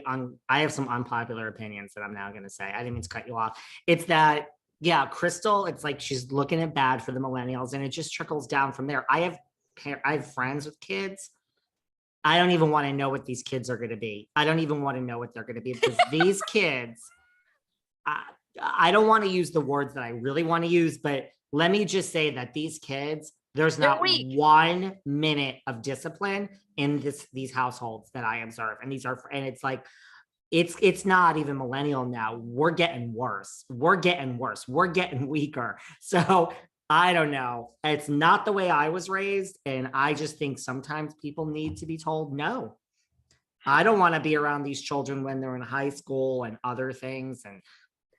I have some unpopular opinions that I'm now going to say. I didn't mean to cut you off. It's that, yeah, Crystal, it's like she's looking at bad for the millennials and it just trickles down from there. I have friends with kids. I don't even want to know what these kids are going to be. I don't even want to know what they're going to be because these kids, I don't want to use the words that I really want to use, but let me just say that these kids, there's not 1 minute of discipline in these households that I observe. And it's like, it's not even millennial now. We're getting worse. We're getting weaker. So I don't know. It's not the way I was raised. And I just think sometimes people need to be told, no, I don't want to be around these children when they're in high school and other things. And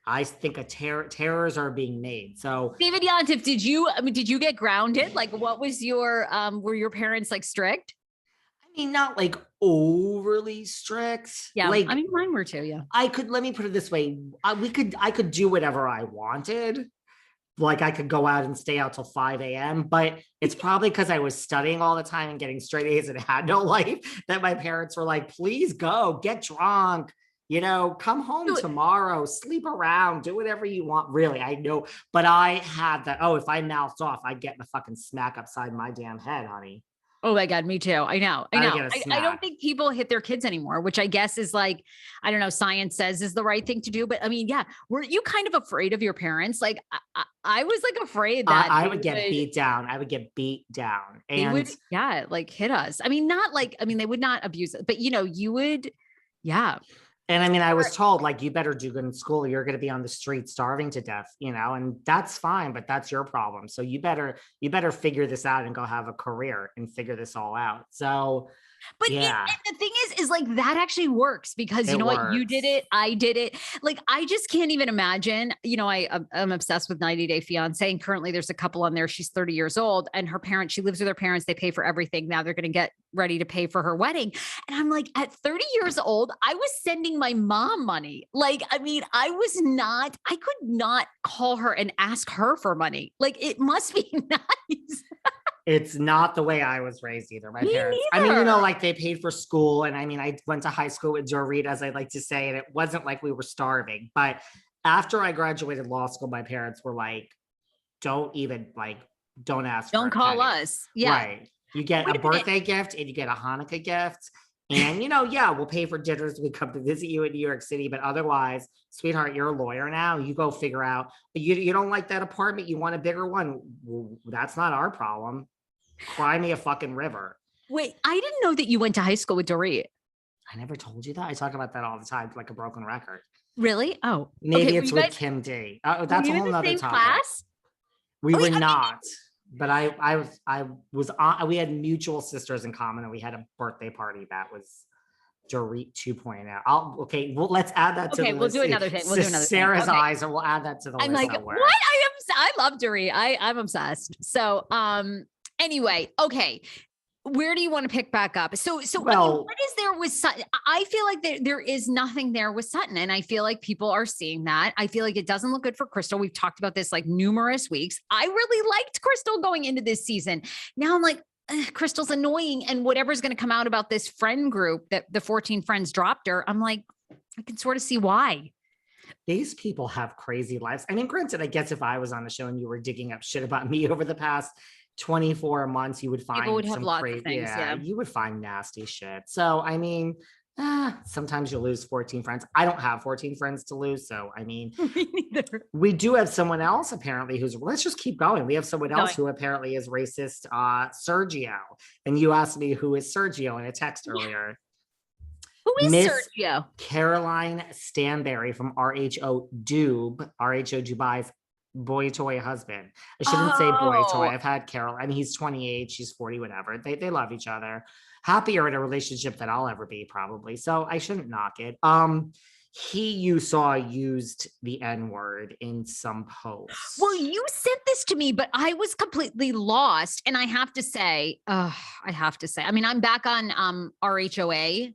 I think terrors are being made. So David Yontef, did you get grounded? Like, what was were your parents like strict? I mean, not like overly strict. Yeah. Like, I mean, mine were too. Yeah. let me put it this way. I could do whatever I wanted. Like I could go out and stay out till 5 a.m. But it's probably because I was studying all the time and getting straight A's and had no life that my parents were like, please go get drunk. Come home tomorrow, sleep around, do whatever you want. Really, I know. But I had that. Oh, if I mouthed off, I'd get the fucking smack upside my damn head, honey. Oh my God, me too. I know. I don't think people hit their kids anymore, which I guess is like, I don't know, science says is the right thing to do. But I mean, yeah, were you kind of afraid of your parents? Like I was like afraid that I would get beat down. I would get beat down. And they would, like hit us. I mean, they would not abuse it, but you would, yeah. And I mean, I was told like, you better do good in school. Or you're going to be on the street starving to death, and that's fine, but that's your problem. So you better figure this out and go have a career and figure this all out. So, but yeah. And the thing is like that actually works because you know what? You did it. I did it. Like, I just can't even imagine, I'm obsessed with 90 Day Fiance and currently there's a couple on there. She's 30 years old and she lives with her parents. They pay for everything. Now they're going to get ready to pay for her wedding. And I'm like, at 30 years old, I was sending my mom money. Like, I mean, I could not call her and ask her for money. Like, it must be nice. It's not the way I was raised either. My parents, neither. I mean, like they paid for school. And I mean, I went to high school with Dorit, as I like to say, and it wasn't like we were starving. But after I graduated law school, my parents were like, don't ask. Don't call us. Yeah. Right. You get a birthday gift and you get a Hanukkah gift. And, yeah, we'll pay for dinners. We come to visit you in New York City. But otherwise, sweetheart, you're a lawyer now. You go figure out. You don't like that apartment. You want a bigger one. Well, that's not our problem. Cry me a fucking river. Wait, I didn't know that you went to high school with Dorit. I never told you that. I talk about that all the time, like a broken record. Really? Oh, maybe it's with Kim D. Oh, that's a whole nother topic. Class? We were not, but I was on. We had mutual sisters in common, and we had a birthday party that was Dorit 2.0. Let's add that to the list. We'll do another thing. Sarah's eyes, and we'll add that to the list. I'm like, somewhere. What? I love Dorit. I'm obsessed. So, anyway, okay. Where do you want to pick back up? So I mean, what is there with Sutton? I feel like there is nothing there with Sutton. And I feel like people are seeing that. I feel like it doesn't look good for Crystal. We've talked about this like numerous weeks. I really liked Crystal going into this season. Now I'm like, Crystal's annoying. And whatever's going to come out about this friend group that the 14 friends dropped her, I'm like, I can sort of see why. These people have crazy lives. I mean, granted, I guess if I was on the show and you were digging up shit about me over the past 24 months, you would find people would have lots crazy, of things. Yeah, you would find nasty shit. So, I mean, sometimes you lose 14 friends. I don't have 14 friends to lose. So, I mean, me neither. We do have someone else apparently let's just keep going. We have someone else who apparently is racist, Sergio. And you asked me who is Sergio in a text earlier. Who is Miss Sergio? Caroline Stanbury from RHODubai's boy toy husband. I shouldn't say boy toy. I've had Carol. I mean, he's 28, she's 40, whatever. They love each other. Happier in a relationship than I'll ever be, probably. So I shouldn't knock it. You saw used the N-word in some posts. Well, you sent this to me, but I was completely lost. And I have to say, I mean, I'm back on RHOA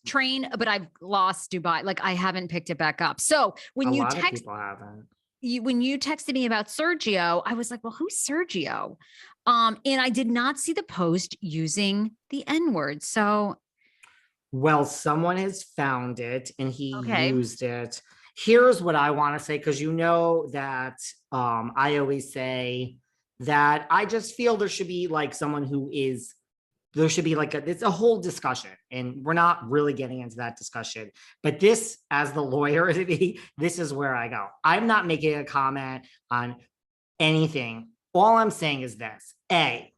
train, but I've lost Dubai. Like I haven't picked it back up. So when you texted me about Sergio, I was like, well, who's Sergio? And I did not see the post using the N-word. So Well, someone has found it and he Okay. used it. Here's what I want to say, because you know that I always say that I just feel there should be like someone who is, there should be like it's a whole discussion, and we're not really getting into that discussion. But this, as the lawyer to me, this is where I go. I'm not making a comment on anything. All I'm saying is this: A,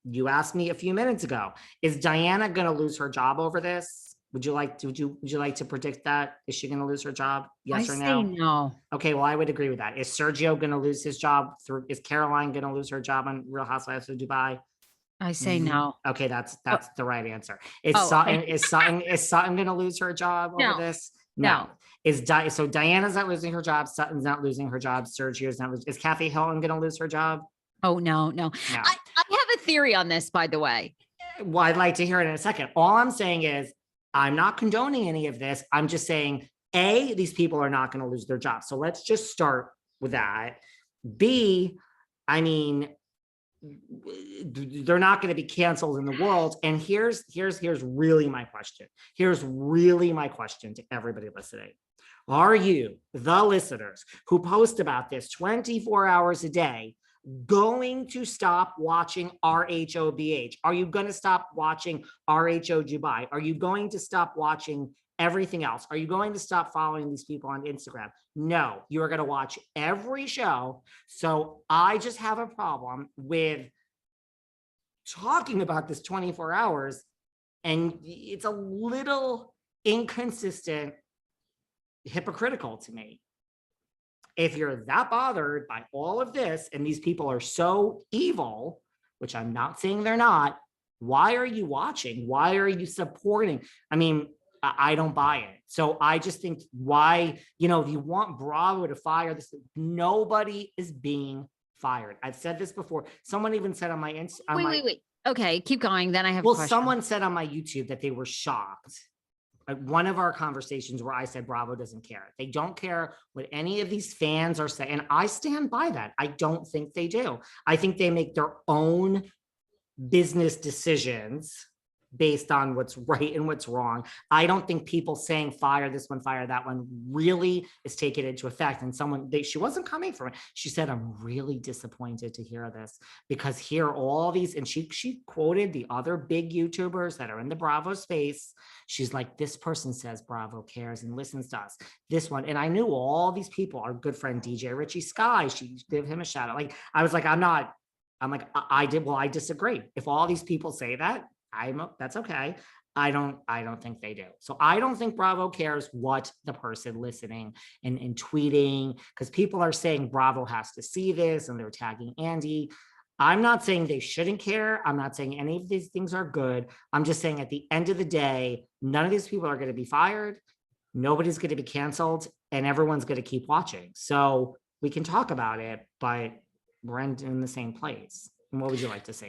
you asked me a few minutes ago, is Diana going to lose her job over this? Would you like to predict that? Is she going to lose her job? I Yes or say no? no. Okay, well, I would agree with that. Is Sergio going to lose his job through, is Caroline going to lose her job on Real Housewives of Dubai? I say no. Okay, that's Oh, the right answer. Is okay. Sutton going to lose her job over No, this? no. No. So Diana's not losing her job. Sutton's not losing her job. Sergio's not losing. Is Kathy Hilton going to lose her job? Oh, no, no. No. I have a theory on this, by the way. Well, I'd like to hear it in a second. All I'm saying is I'm not condoning any of this. I'm just saying, A, these people are not going to lose their jobs. So let's just start with that. B, I mean, they're not going to be canceled in the world. And here's really my question. Here's really my question to everybody listening. Are you, the listeners who post about this 24 hours a day, going to stop watching RHOBH? Are you going to stop watching RHODubai? Are you going to stop watching everything else? Are you going to stop following these people on Instagram? No, you are going to watch every show. So I just have a problem with talking about this 24 hours, and it's a little inconsistent, hypocritical to me. If you're that bothered by all of this and these people are so evil, which I'm not saying they're not, why are you watching? Why are you supporting? I mean, I don't buy it. So I just think, why, if you want Bravo to fire this, nobody is being fired. I've said this before. Someone even said on my Instagram. Wait. Okay, keep going. Then I have a question. Someone said on my YouTube that they were shocked at one of our conversations where I said Bravo doesn't care. They don't care what any of these fans are saying. And I stand by that. I don't think they do. I think they make their own business decisions based on what's right and what's wrong. I don't think people saying fire this one, fire that one really is taking it into effect. And she wasn't coming from it. She said, I'm really disappointed to hear this, because here all these, and she quoted the other big YouTubers that are in the Bravo space. She's like, this person says Bravo cares and listens to us. This one, and I knew all these people. Our good friend DJ Richie Sky, she gave him a shout out. Like, I was like, I disagree. If all these people say that, that's okay. I don't think they do. So I don't think Bravo cares what the person listening and tweeting, because people are saying Bravo has to see this and they're tagging Andy. I'm not saying they shouldn't care. I'm not saying any of these things are good. I'm just saying at the end of the day, none of these people are going to be fired. Nobody's going to be canceled, and everyone's going to keep watching. So we can talk about it, but we're in the same place. And what would you like to say?